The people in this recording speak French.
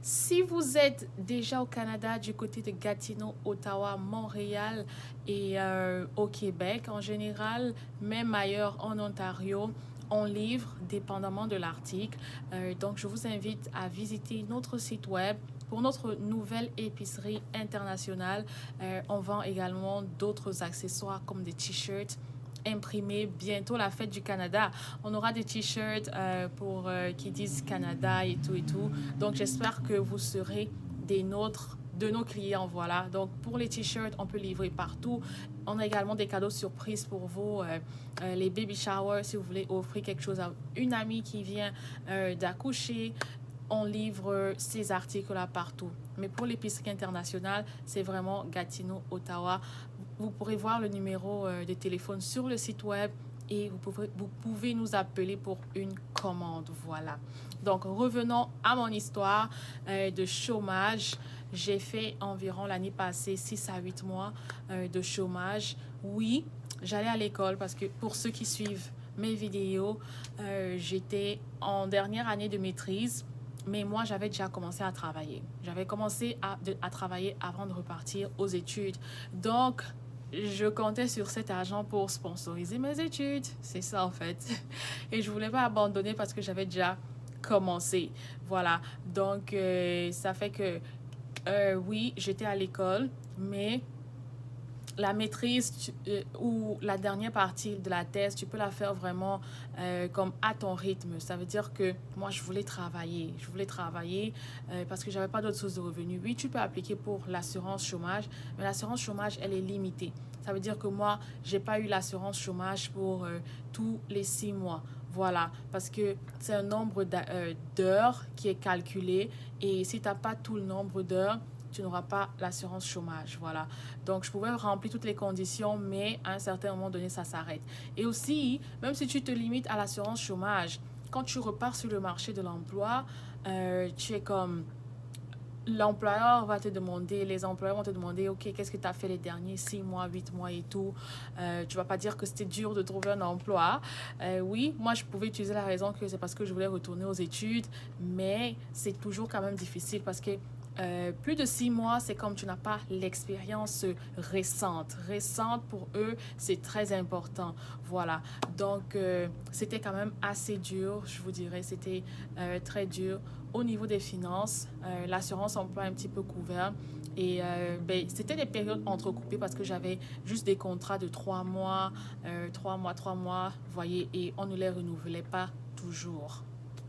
Si vous êtes déjà au Canada, du côté de Gatineau, Ottawa, Montréal et au Québec en général, même ailleurs en Ontario, on livre dépendamment de l'article. Donc, je vous invite à visiter notre site web pour notre nouvelle épicerie internationale. On vend également d'autres accessoires comme des t-shirts imprimés. Bientôt la fête du Canada. On aura des t-shirts qui disent Canada et tout et tout. Donc j'espère que vous serez des nôtres, de nos clients. Voilà. Donc pour les t-shirts, on peut livrer partout. On a également des cadeaux surprises pour vous. Les baby showers, si vous voulez offrir quelque chose à une amie qui vient d'accoucher, on livre ces articles-là partout. Mais pour l'épicerie internationale, c'est vraiment Gatineau, Ottawa. Vous pourrez voir le numéro de téléphone sur le site web et vous pouvez nous appeler pour une commande. Voilà. Donc, revenons à mon histoire de chômage. J'ai fait environ l'année passée 6 à 8 mois de chômage. Oui, j'allais à l'école parce que pour ceux qui suivent mes vidéos, j'étais en dernière année de maîtrise. Mais moi, j'avais déjà commencé à travailler. J'avais commencé à travailler avant de repartir aux études. Donc, je comptais sur cet argent pour sponsoriser mes études. C'est ça, en fait. Et je ne voulais pas abandonner parce que j'avais déjà commencé. Voilà. Donc, ça fait que, oui, j'étais à l'école, mais la maîtrise ou la dernière partie de la thèse, tu peux la faire vraiment comme à ton rythme. Ça veut dire que moi, je voulais travailler. Je voulais travailler parce que j'avais pas d'autres sources de revenus. Oui, tu peux appliquer pour l'assurance chômage, mais l'assurance chômage, elle est limitée. Ça veut dire que moi, j'ai pas eu l'assurance chômage pour tous les 6 mois. Voilà, parce que c'est un nombre d'heures qui est calculé et si tu n'as pas tout le nombre d'heures, tu n'auras pas l'assurance chômage. Voilà. Donc, je pouvais remplir toutes les conditions, mais à un certain moment donné, ça s'arrête. Et aussi, même si tu te limites à l'assurance chômage, quand tu repars sur le marché de l'emploi, tu es comme l'employeur va te demander, les employeurs vont te demander, OK, qu'est-ce que tu as fait les derniers 6 mois, 8 mois et tout. Tu vas pas dire que c'était dur de trouver un emploi. Oui, moi, je pouvais utiliser la raison que c'est parce que je voulais retourner aux études, mais c'est toujours quand même difficile parce que plus de 6 mois, c'est comme tu n'as pas l'expérience récente. Récente pour eux, c'est très important. Voilà. Donc, c'était quand même assez dur, je vous dirais. C'était très dur. Au niveau des finances, l'assurance emploi est un petit peu couvert. Et ben, c'était des périodes entrecoupées parce que j'avais juste des contrats de 3 mois, 3 mois, 3 mois, vous voyez, et on ne les renouvelait pas toujours.